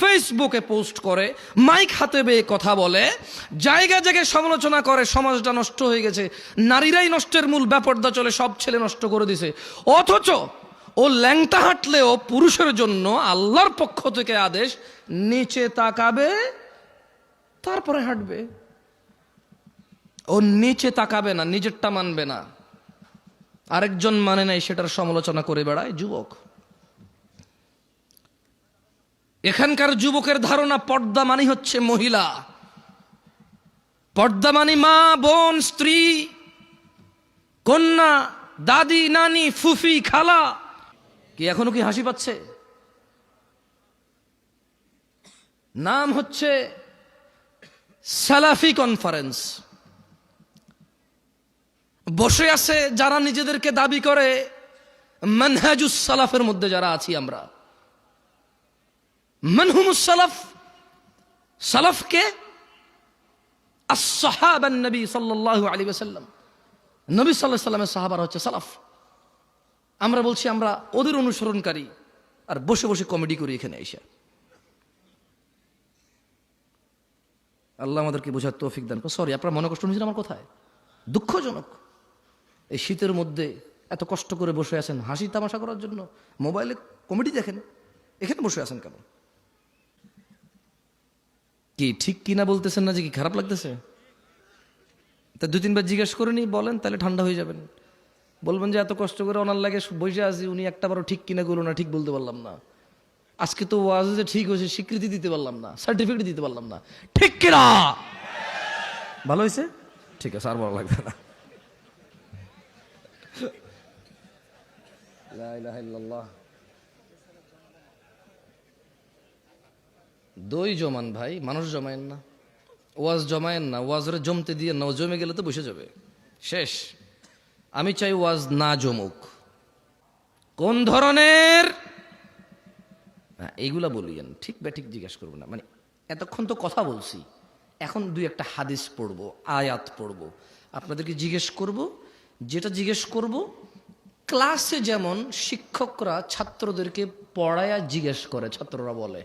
ফেসবুকে পোস্ট করে, মাইক হাতে বেয়ে কথা বলে, জায়গায় জায়গায় সমালোচনা করে, সমাজটা নষ্ট হয়ে গেছে, নারীরাই নষ্টের মূল, ব্যাপারটা চলে, সব ছেলে নষ্ট করে দিছে। অথচ ও ল্যাংটা হাঁটলেও পুরুষের জন্য আল্লাহর পক্ষ থেকে আদেশ, নিচে তাকাবে তারপরে হাঁটবে। ও নিচে তাকাবে না, নিজেরটা মানবে না, আরেকজন মানে নাই সেটার সমালোচনা করে বেড়ায় যুবক। এখানকার যুবকের ধারণা পর্দা মানি হচ্ছে মহিলা, পর্দা মানি মা, বোন, স্ত্রী, কন্যা, দাদি, নানি, ফুফি, খালা। কি এখনো কি হাসি পাচ্ছে? নাম হচ্ছে সালাফি কনফারেন্স। বসে আছে যারা নিজেদেরকে দাবি করে মানহাজুস সালাফের মধ্যে যারা আছি আমরা। মানহুমুস সালাফ, সালাফকে আসহাবান নবী সাল্লাল্লাহু আলাইহি ওয়াসাল্লাম, নবী সাল্লাল্লাহু আলাইহি ওয়াসাল্লামের সাহাবারা হচ্ছে সালাফ। আমরা বলছি আমরা ওদের অনুসরণকারী, আর বসে বসে কমেডি করি এখানে এসে। আল্লাহ আমাদেরকে বোঝার তৌফিক দান করুন। সরি, আপনারা মনে কষ্ট নিয়েছেন আমার কথায়? দুঃখজনক, এই শীতের মধ্যে এত কষ্ট করে বসে আছেন হাসি তামাশা করার জন্য, মোবাইলে কমেডি দেখেন, এখানে বসে আছেন কেন? কি ঠিক কিনা বলতেছেন না যে কি খারাপ লাগতেছে? তা 2-3 বার জিজ্ঞেস করে নি, বলেন, তাহলে ঠান্ডা হয়ে যাবেন। বলবেন যে এত কষ্ট করে ওনার লাগে বসে আছি, উনি একটাবারও ঠিক কিনা করলো না, ঠিক বলতে পারলাম না। আজকে তো ওয়াজে যে ঠিক হয়েছে স্বীকৃতি দিতে পারলাম না, সার্টিফিকেট দিতে পারলাম না, ঠিক কিনা? ভালো হয়েছে, ঠিক আছে, আর ভালো লাগবে না। লা ইলাহা ইল্লাল্লাহ। দই জমান ভাই, মানুষ জমায়েন না, ওয়াজ জমায়েন না, ওয়াজরে জমতে দিয়ে না, জমে গেলে তো বসে যাবে, শেষ। আমি চাই ওয়াজ না জমুক। কোন ধরনের? এইগুলা বলিয়েন, ঠিক ব্যাঠিক জিজ্ঞেস করবো না, মানে এতক্ষণ তো কথা বলছি, এখন 2-1টা হাদিস পড়বো, আয়াত পড়বো, আপনাদেরকে জিজ্ঞেস করব। যেটা জিজ্ঞেস করব ক্লাসে যেমন শিক্ষকরা ছাত্রদেরকে পড়ায়া জিজ্ঞেস করে, ছাত্ররা বলে,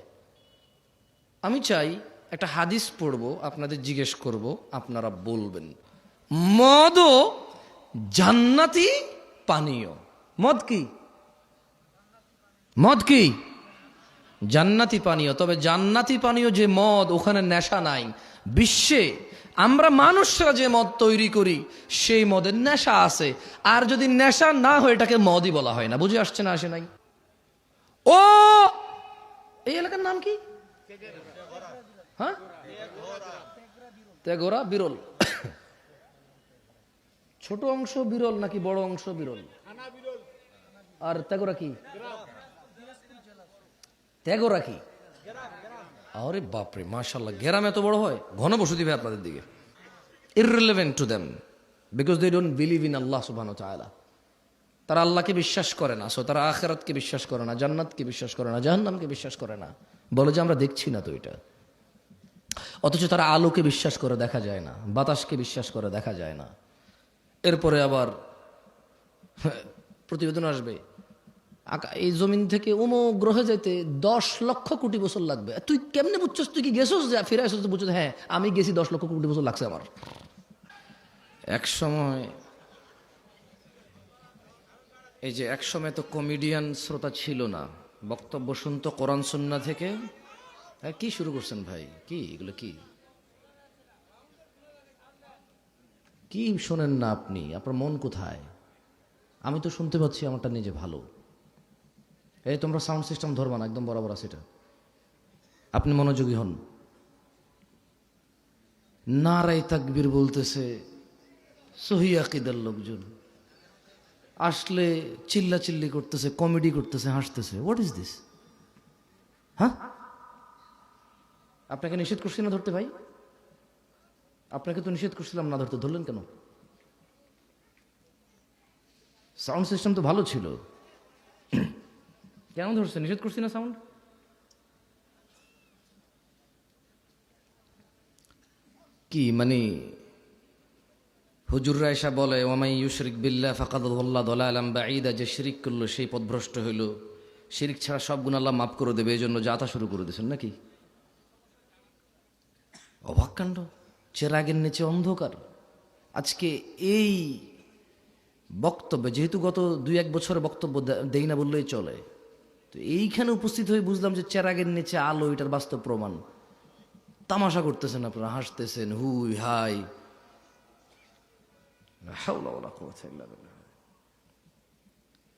আমি চাই একটা হাদিস পড়বো, আপনাদের জিজ্ঞেস করব, আপনারা বলবেন। মদও জান্নাতি পানীয়। মদ কি? মদ কি? জান্নাতি পানীয়। তবে জান্নাতি পানীয় যে মদ, ওখানে নেশা নাই। বিশ্বে আমরা মানুষরা যে মদ তৈরি করি সেই মদের নেশা আছে, আর যদি নেশা না হয় এটাকে মদই বলা হয় না। বুঝে আসছে না? আসে নাই? ও এই এলাকার নাম কি? হ্যাঁ, তেঘরা বিরল। ছোট অংশ বিরল নাকি বড় অংশ বিরল? আর তেঘরা কি? তেঘরা কি? আরে বাপরে, মাশাআল্লাহ, গ্রাম এত বড় হয়? ঘন বসতি ভাই আপনাদের দিকে। irrelevant to them because they don't believe in Allah subhanahu wa ta'ala. তারা আল্লাহকে বিশ্বাস করে না, সো তারা আখিরাতকে বিশ্বাস করে না, জান্নাতকে বিশ্বাস করে না, জাহান্নামকে বিশ্বাস করে না। বলে যে আমরা দেখছি না তো এটা। অথচ তারা আলোকে বিশ্বাস করে, দেখা যায় না, বাতাসকে বিশ্বাস করে, দেখা যায় না। এরপরে আবার প্রতিবেদন আসবে, এই জমিন থেকে অমুক গ্রহে যেতে 10 লক্ষ কোটি বছর লাগবে। তুই কেমনে বুঝছস? তুই কি গেছস? যে ফিরে আসছিস? বুঝছো? হ্যাঁ, আমি গেছি, 10 লক্ষ কোটি বছর লাগছে আমার। এক সময় তো কমেডিয়ান শ্রোতা ছিল না, বক্তব্য শুনতো কোরআন সুন্নাহ থেকে। কি শুরু করছেন ভাই? কি এগুলো? কি শোনেন না আপনি? আপনার মন কোথায়? আমি তো শুনতে পাচ্ছি, আমারটা নিজে ভালো। এই তোমরা সাউন্ড সিস্টেম ধরবা না, একদম বরাবর আছে এটা। আপনি মনোযোগী হন। নারায়ে তাকবীর বলতেছে সহি আকীদার লোকজন, আসলে চিল্লাচিল্লি করতেছে, কমেডি করতেছে, হাসতেছে। What is this? হ্যাঁ, আপনাকে নিষেধ করছি না ধরতে ভাই? আপনাকে তো নিষেধ করছিলাম না ধরতে, ধরলেন কেন? সাউন্ড সিস্টেম তো ভালো ছিল, কেন ধরছে? নিষেধ করছি না সাউন্ড? কি মানে হুজুররা এসা বলে ওয়ামাই ইউশরিক বিল্লাহ ফাকাদ যাল্লা দালালাম বাঈদা, যে শিরিক করলো সেই পথভ্রষ্ট হইল। শিরিক ছাড়া সব গুণ আল্লাহ মাফ করে দেবে, এই জন্য যাতা শুরু করে দিয়েছেন নাকি? অবাক কাণ্ড, চেরাগের নিচে অন্ধকার। আজকে এই বক্তব্যে, যেহেতু গত 2-1 বছরে বক্তব্য দেই না বললেই চলে, তো এইখানে উপস্থিত হয়ে বুঝলাম যে চেরাগের নিচে আলো, এটার বাস্তব প্রমাণ। তামাশা করতেছেন আপনারা, হাসতেছেন, হুই হাই, লা হাওলা ওয়ালা কুওয়াতা ইল্লা বিল্লাহ।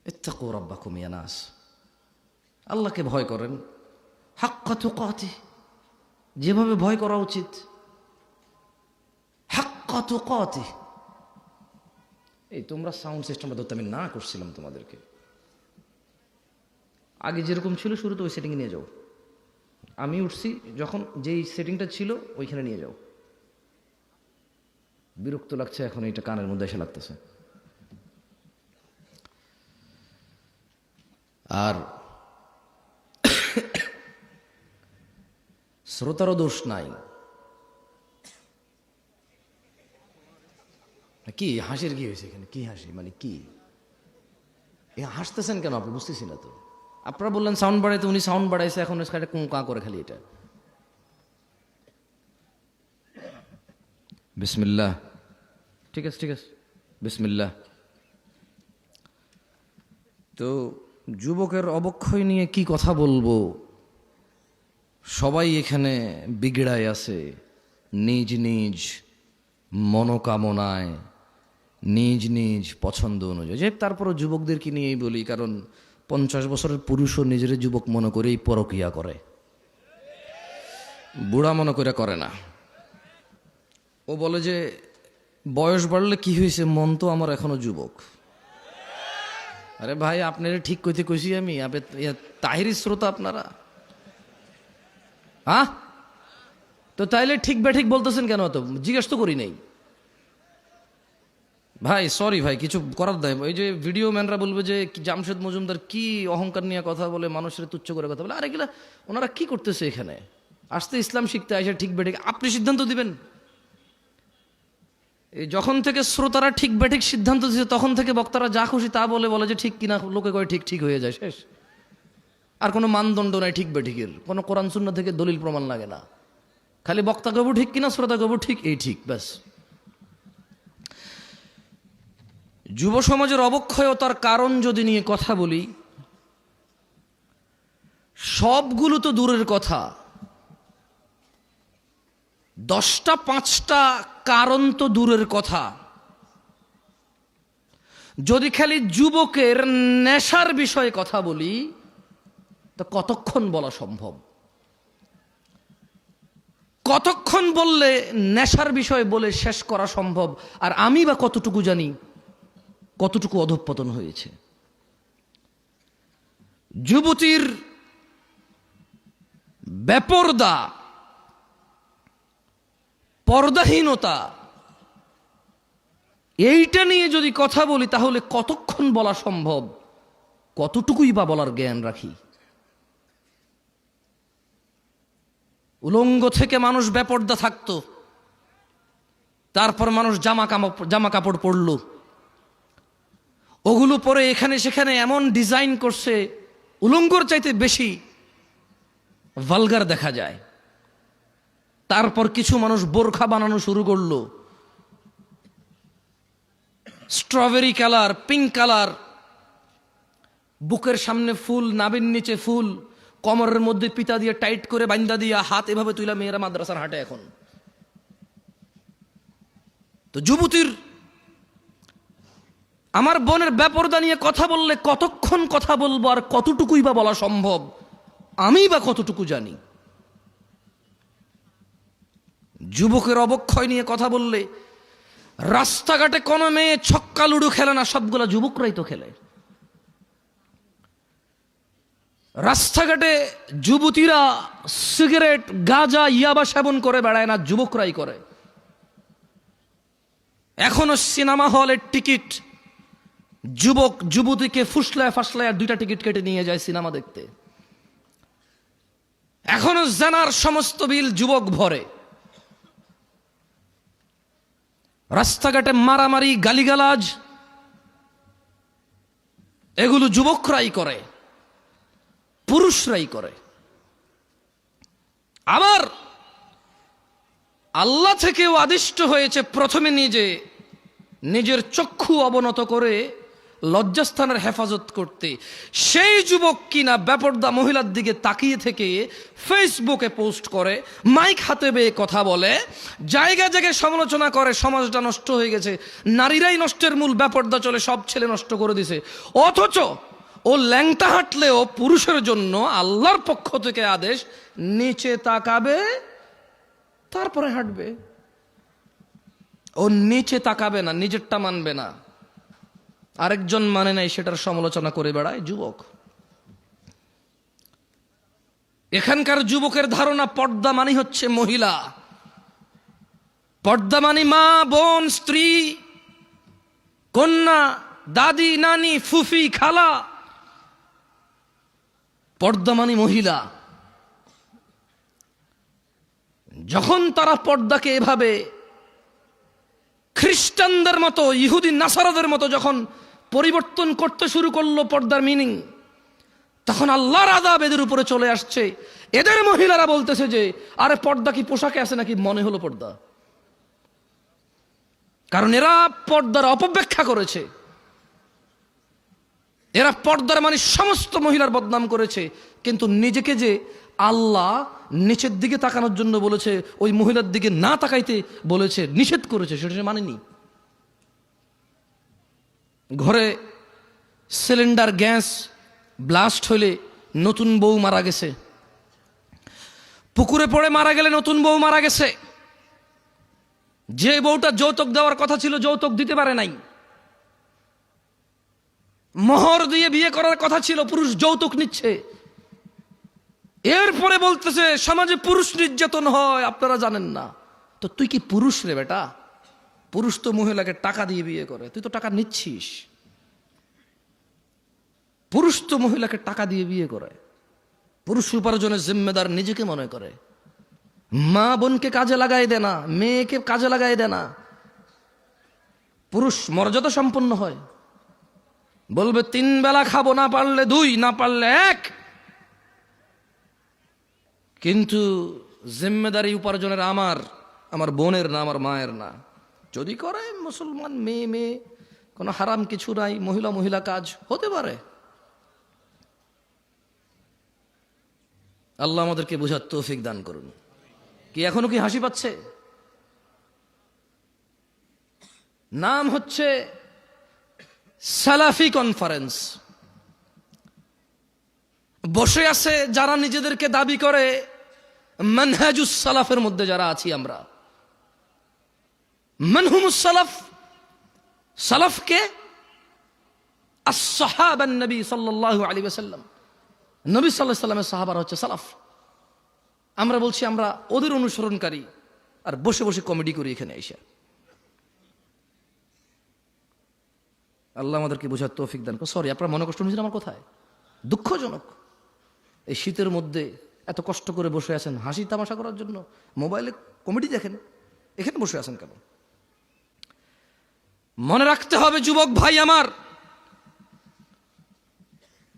ইত্তাকু রাব্বাকুম ইয়া নাস, আল্লাহকে ভয় করেন হাক্কা তুকাতিহ, যেভাবে ভয় করা উচিত, হাক্কা তুকাতিহ। এই তোমরা সাউন্ড সিস্টেমটা ধরতে আমি না করছিলাম তোমাদেরকে, আগে যেরকম ছিল শুরুতে ওই সেটিংয়ে নিয়ে যাও। আমি উঠছি যখন, যেই সেটিংটা ছিল ওইখানে নিয়ে যাও। বিরক্ত লাগছে এখন, এটা কানের মধ্যে এসে লাগতেছে। আর শ্রোতারও দোষ নাই। কি হাসির কি হয়েছে এখানে? কি হাসি মানে কি? হাসতেছেন কেন আপনি? বুঝতেছি না তো। আপনারা বললেন সাউন্ড বাড়াইতে, উনি সাউন্ড বাড়াইছে, এখন কা করে খালি এটা। বিসমিল্লাহ, ঠিক আছে ঠিক আছে, বিসমিল্লাহ। তো যুবকের অবক্ষয় নিয়ে কি কথা বলবো? সবাই এখানে বিগড়ায় আছে, নিজ নিজ মনোকামনায়, নিজ নিজ পছন্দ অনুযায়ী। যে তারপরও যুবকদেরকে নিয়েই বলি, কারণ 50 বছরের পুরুষও নিজের যুবক মনে করেই পরকিয়া করে, বুড়া মনে করে না। ও বলে যে বয়স বাড়লে কি হয়েছে, মন তো আমার এখনো যুবক। আরে ভাই, আপনারা ঠিক কইতে কইছি আমি? তাহিরি শ্রোতা আপনারা, হ্যাঁ? তো তাইলে ঠিক বেঠিক বলতেছেন কেন? তো জিজ্ঞেস তো করি নাই ভাই, সরি ভাই, কিছু করার দেয়। ওই যে ভিডিও ম্যানরা বলবে যে জামশেদ মজুমদার কি অহংকার নিয়ে কথা বলে, মানুষের তুচ্ছ করে কথা বলে। আরে এগুলা ওনারা কি করতেছে এখানে? আসতে ইসলাম শিখতে আসে, ঠিক বেঠিক আপনি সিদ্ধান্ত দিবেন। এই যখন থেকে শ্রোতারা ঠিক বেঠিক সিদ্ধান্ত দিচ্ছে, তখন থেকে বক্তারা যা খুশি তা বলে যে ঠিক কিনা, লোকে কয় ঠিক, ঠিক হয়ে যায়, শেষ। আর কোনো মানদণ্ড নাই ঠিক বেঠিকের, কোনো কোরআন সুন্নাহ থেকে দলিল প্রমাণ লাগে না। খালি বক্তা কবু ঠিক কিনা, শ্রোতা কবু ঠিক, এই ঠিক, ব্যাস। যুব সমাজের অবক্ষয়তার কারণ যদি নিয়ে কথা বলি, সবগুলো তো দূরের কথা, 10টা 5টা কারণ তো দূরের কথা। যদি খালি যুবকের নেশার বিষয়ে কথা বলি, তো কতক্ষণ বলা সম্ভব? কতক্ষণ বললে নেশার বিষয় বলে শেষ করা সম্ভব? আর আমি বা কতটুকু জানি কতটুকু অধঃপতন হয়েছে। যুবতীর বেপরদা, পর্দাহীনতা, এইটা নিয়ে যদি কথা বলি, তাহলে কতক্ষণ বলা সম্ভব? কতটুকুই বা বলার জ্ঞান রাখি? উলঙ্গ থেকে মানুষ বেপরদা থাকতো, তারপর মানুষ জামা কাপড় পরল, ওগুলো পরে এখানে সেখানে এমন ডিজাইন করছে, উলঙ্গর চাইতে বেশি ভালগার দেখা যায়। তারপর কিছু মানুষ বোরখা বানানো শুরু করলো, স্ট্রবেরি কালার, পিঙ্ক কালার, বুকের সামনে ফুল, নাভির নিচে ফুল, কোমরের মধ্যে পিতা দিয়ে টাইট করে বান্দা দিয়া, হাত এভাবে তুইলা মেয়েরা মাদ্রাসার হাটে এখন। তো যুবতীর, আমার বোনের বেপরদা নিয়ে কথা বললে কতক্ষণ কথা বলবো, আর কতটুকুই বা বলা সম্ভব? আমি বা কতটুকু জানি? যুবকের অবক্ষয় নিয়ে কথা বললে, রাস্তাঘাটে কোনো মেয়ে ছক্কা লুডু খেলে না, সবগুলা যুবকরাই তো খেলে। রাস্তাঘাটে যুবতীরা সিগারেট, গাঁজা, ইয়াবা সেবন করে বেড়ায় না, যুবকরাই করে। এখনো সিনেমা হলের টিকিট যুবক যুবতীকে ফুসলায় ফাসলায় 2টা টিকিট কেটে নিয়ে যায় সিনেমা দেখতে। এখনো জানার সমস্ত বিল যুবক ভরে। রাস্তাঘাটে মারামারি, গালিগালাজ, এগুলো যুবকরাই করে। পুরুষরাই করে। আবার আল্লাহ থেকেও আদিষ্ট হয়েছে প্রথমে নিজের চক্ষু অবনত করে লজ্জাস্থানের হেফাজত করতে। সেই যুবক কিনা বেপরদা মহিলার দিকে তাকিয়ে থেকে ফেসবুকে পোস্ট করে, মাইক হাতে বেয়ে কথা বলে, জায়গায় জায়গায় সমালোচনা করে, সমাজটা নষ্ট হয়ে গেছে, নারীরাই নষ্টের মূল, বেপরদা চলে, সব ছেলে নষ্ট করে দিছে। অথচ ও ল্যাংটা হাঁটলেও পুরুষের জন্য আল্লাহর পক্ষ থেকে আদেশ, নিচে তাকাবে তারপরে হাঁটবে। ও নিচে তাকাবে না, নিজেরটা মানবে না, আরেকজন মানে নাই সেটার সমালোচনা করে বেড়ায় যুবক। এখানকার যুবকের ধারণা পর্দা মানে হচ্ছে মহিলা, পর্দা মানে মা, বোন, স্ত্রী, কন্যা, দাদি, নানি, ফুফি, খালা। পর্দা মানে মহিলা। যখন তারা পর্দাকে এভাবে খ্রিস্টানদের মতো, ইহুদি নাসারাদের মতো যখন পরিবর্তন করতে শুরু করলো পর্দার মিনিং, তখন আল্লাহর আযাব এদের উপরে চলে আসছে। এদের মহিলারা বলতেছে যে আরে পর্দা কি পোশাকে আছে নাকি, মনে হলো পর্দা। কারণ এরা পর্দার অপব্যাখ্যা করেছে, এরা পর্দার মানে সমস্ত মহিলার বদনাম করেছে। কিন্তু নিজেকে যে আল্লাহ নিচের দিকে তাকানোর জন্য বলেছে, ওই মহিলার দিকে না তাকাইতে বলেছে, নিষেধ করেছে, সেটা সে মানেনি। ঘরে সিলিন্ডার গ্যাস ব্লাস্ট হলে নতুন বউ মারা গেছে, পুকুরে পড়ে মারা গেলে নতুন বউ মারা গেছে, যে বউটা যৌতুক দেওয়ার কথা ছিল যৌতুক দিতে পারে নাই, মোহর দিয়ে বিয়ে করার কথা ছিল, পুরুষ যৌতুক নিচ্ছে। এরপরে বলতেছে সমাজে পুরুষ নির্যাতন হয়, আপনারা জানেন না। তো তুই কি পুরুষ রে বেটা? পুরুষ তো মহিলাকে টাকা দিয়ে বিয়ে করে, তুই তো টাকা নিচ্ছিস। পুরুষ তো মহিলাকে টাকা দিয়ে বিয়ে করে, পুরুষ উপার্জনের জিম্মেদার নিজেকে মনে করে। মা বোনকে কাজে লাগাই দে না, মেয়েকে কাজে লাগাই দে না। পুরুষ মর্যাদা সম্পন্ন হয়, বলবে 3 বেলা খাবো, না পারলে 2, না পারলে 1। কিন্তু জিম্মেদারি উপার্জনের আমার বোনের না, আমার মায়ের না। যদি করে মুসলমান মেয়ে, কোনো হারাম কিছু নাই, মহিলা কাজ হতে পারে। আল্লাহ আমাদেরকে বোঝার তৌফিক দান করুন। কি এখনো কি হাসি পাচ্ছে? নাম হচ্ছে সালাফি কনফারেন্স। বসে আছে যারা নিজেদেরকে দাবি করে মানহাজুস সালাফের মধ্যে যারা আছি আমরা। মানহুমুস সালাফ, সালাফকে আসহাবান নবী সাল্লাল্লাহু আলাইহি ওয়াসাল্লাম, নবী সাল্লাল্লাহু আলাইহি ওয়াসাল্লামের সাহাবারা হচ্ছে সালাফ। আমরা বলছি আমরা ওদের অনুসরণকারী, আর বসে বসে কমেডি করি এখানে এসে। আল্লাহ আমাদেরকে বোঝার তৌফিক দান করুন। সরি, আপনারা মনে কষ্ট নিয়েছেন আমার কথায়? দুঃখজনক। এই শীতের মধ্যে এত কষ্ট করে বসে আছেন হাসি তামাশা করার জন্য, মোবাইলে কমেডি দেখেন, এখানে বসে আছেন কেন? মনে রাখতে হবে যুবক ভাই আমার,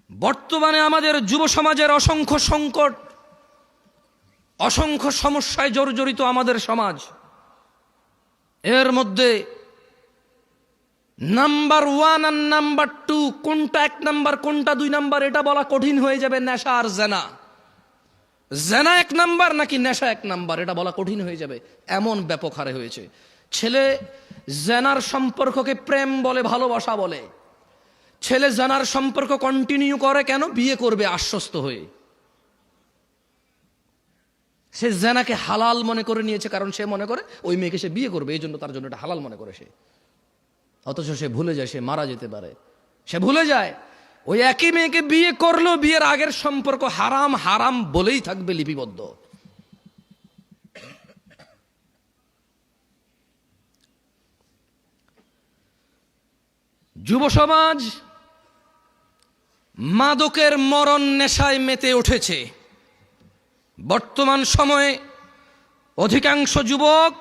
বর্তমানে আমাদের যুব সমাজের অসংখ্য সংকট, অসংখ্য সমস্যায় জর্জরিত আমাদের সমাজ। এর মধ্যে নাম্বার 1 আর নাম্বার 2, কোনটা 1 নাম্বার কোনটা 2 নাম্বার এটা বলা কঠিন হয়ে যাবে। নেশা আর জেনা, জেনা 1 নাম্বার নাকি নেশা 1 নাম্বার এটা বলা কঠিন হয়ে যাবে, এমন ব্যাপক হারে হয়েছে। ছেলে জেনার সম্পর্ককে প্রেম বলে, ভালোবাসা বলে। ছেলে জেনার সম্পর্ক কন্টিনিউ করে কেন? বিয়ে করবে আশ্বস্ত হয়ে। সে জেনাকে হালাল মনে করে নিয়েছে, কারণ সে মনে করে ওই মেয়েকে সে বিয়ে করবে, এই জন্য তার জন্য এটা হালাল মনে করে সে। অথচ সে ভুলে যায় সে মারা যেতে পারে। সে ভুলে যায় ওই একই মেয়েকে বিয়ে করলেও বিয়ের আগের সম্পর্ক হারাম হারাম বলেই থাকবে লিপিবদ্ধ। যুব সমাজ মাদকের মরণ নেশায় মেতে উঠেছে। বর্তমান সময়ে অধিকাংশ যুবক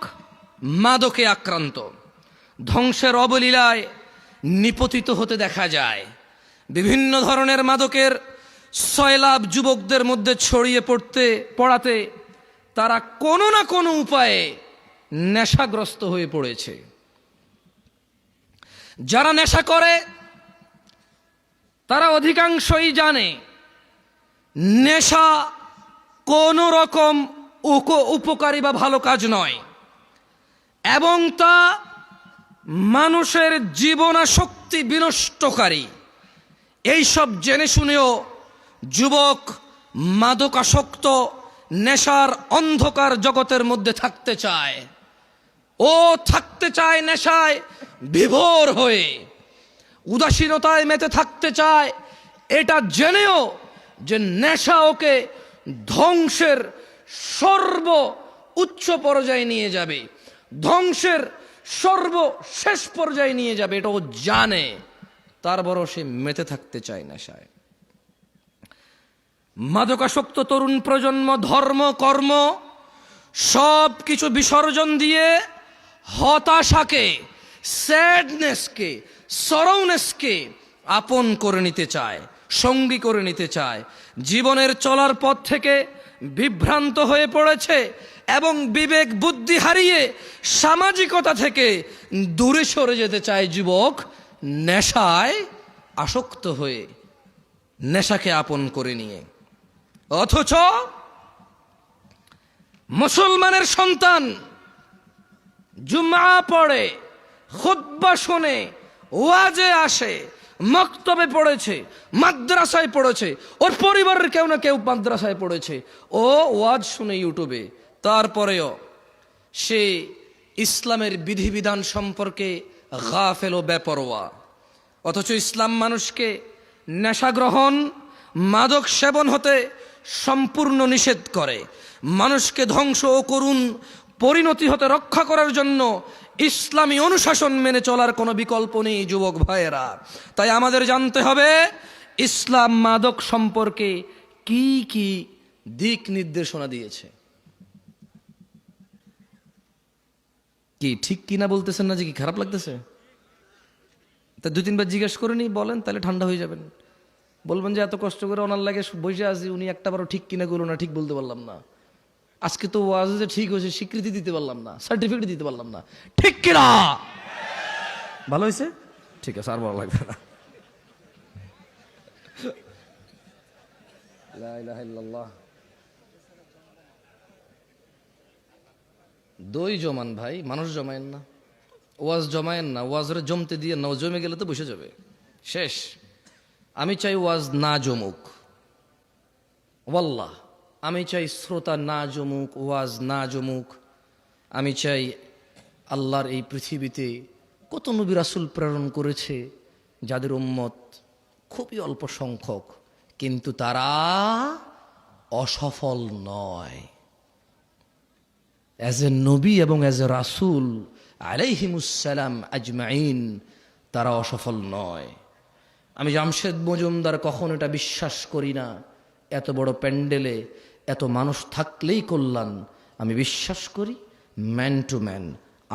মাদকে আক্রান্ত, ধ্বংসের অবলীলায় নিপতিত হতে দেখা যায়। বিভিন্ন ধরনের মাদকের সয়লাব যুবকদের মধ্যে ছড়িয়ে পড়াতে তারা কোনো না কোনো উপায়ে নেশাগ্রস্ত হয়ে পড়েছে। যারা নেশা করে তারা অধিকাংশই জানে নেশা কোনো রকম উপকারী বা ভালো কাজ নয়, এবং তা মানুষের জীবনাশক্তি বিনষ্টকারী। এইসব জেনে শুনেও যুবক মাদকাসক্ত নেশার অন্ধকার জগতের মধ্যে থাকতে চায়। ও থাকতে চায় নেশায় বিভোর হয়ে, উদাসীনতায় মেতে থাকতে চায়, এটা জেনেও যে নেশা ওকে ধ্বংসের সর্ব উচ্চ পর্যায়ে নিয়ে যাবে, ধ্বংসের সর্বশেষ পর্যায়ে নিয়ে যাবে, এটা ও জানে, তারপরও সে মেতে থাকতে চায় নেশায়। মাদকাসক্ত তরুণ প্রজন্ম ধর্ম কর্ম সব কিছু বিসর্জন দিয়ে হতাশাকে, স্যাডনেসকে, সরৌনেসকে আপন করে নিতে চায়, সঙ্গী করে নিতে চায়। জীবনের চলার পথ থেকে বিভ্রান্ত হয়ে পড়েছে এবং বিবেক বুদ্ধি হারিয়ে সামাজিকতা থেকে দূরে সরে যেতে চায় যুবক, নেশায় আসক্ত হয়ে, নেশাকে আপন করে নিয়ে। অথচ মুসলমানের সন্তান জুমআ পড়ে, খুতবা শুনে, ওয়াজে আসে, মক্তবে পড়েছে, মাদ্রাসায় পড়েছে, ওর পরিবারের কেউ না কেউ মাদ্রাসায় পড়েছে, ও ওয়াজ শুনে ইউটিউবে, তারপরেও সে ইসলামের বিধিবিধান সম্পর্কে গাফেল ও বেপরোয়া। অথচ ইসলাম মানুষকে নেশা গ্রহণ, মাদক সেবন হতে সম্পূর্ণ নিষেধ করে। মানুষকে ধ্বংস ও করুণ পরিণতি হতে রক্ষা করার জন্য ইসলামী অনুশাসন মেনে চলার কোনো বিকল্প নেই যুবক ভাইয়েরা। তাই আমাদের জানতে হবে ইসলাম মাদক সম্পর্কে কি কি দিক নির্দেশনা দিয়েছে। কি ঠিক কিনা বলতেছেন না, যে কি খারাপ লাগতেছে? তা দুই তিনবার জিজ্ঞেস করে নি, বলেন, তাহলে ঠান্ডা হয়ে যাবেন। বলবেন যে এত কষ্ট করে ওনার লাগে বসে আছি, উনি একটাবারও ঠিক কিনা করলো না, ঠিক বলতে পারলাম না। আজকে তো ওয়াজ যে ঠিক হয়েছে স্বীকৃতি দিতে পারলাম না, সার্টিফিকেট দিতে পারলাম না, ঠিক কিনা? ভালো হয়েছে, ঠিক আছে, আর ভালো লাগবে না। লা ইলাহা ইল্লাল্লাহ। দই জমান ভাই, মানুষ জমায়েন না, ওয়াজ জমায়েন না, ওয়াজরে জমতে দিয়ে না, জমে গেলে তো বসে যাবে, শেষ। আমি চাই ওয়াজ না জমুক, ওয়াল্লাহ আমি চাই শ্রোতা না জমুক, ওয়াজ না জমুক। আমি চাই আল্লাহর এই পৃথিবীতে কত নবী রাসূল প্রেরণ করেছে যাদের উম্মত খুবই অল্প সংখ্যক, কিন্তু তারা অসফল নয়। অ্যাজ এ নবী এবং অ্যাজ এ রাসূল আলাইহিমুসসালাম আজমাইন, তারা অসফল নয়। আমি জামশেদ মজুমদার কখন এটা বিশ্বাস করি না এত বড় প্যান্ডেলে এত মানুষ থাকলেই কল্যাণ। আমি বিশ্বাস করি man to man,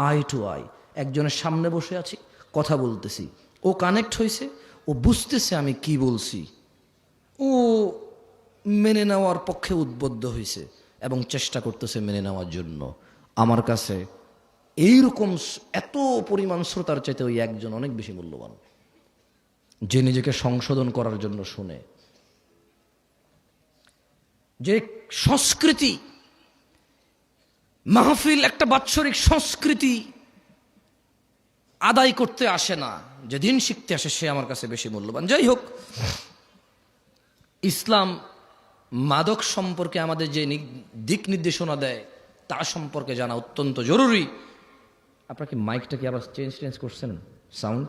eye to eye, একজনের সামনে বসে আছি, কথা বলতেছি, ও কানেক্ট হয়েছে, ও বুঝতেছে আমি কি বলছি, ও মেনে নেওয়ার পক্ষে উদ্বুদ্ধ হয়েছে এবং চেষ্টা করতেছে মেনে নেওয়ার জন্য। আমার কাছে এইরকম এত পরিমাণ শ্রোতার চাইতে ওই একজন অনেক বেশি মূল্যবান, যে নিজেকে সংশোধন করার জন্য শুনে। যে সংস্কৃতি মাহফিল একটা বাৎসরিক সংস্কৃতি আদায় করতে আসে না, যে দিন শিখতে আসে, সে আমার কাছে বেশি মূল্যবান। যাই হোক, ইসলাম মাদক সম্পর্কে আমাদের যে দিক নির্দেশনা দেয় তা সম্পর্কে জানা অত্যন্ত জরুরি। আপনার কি মাইকটা কি আবার চেঞ্জ করছেন সাউন্ড?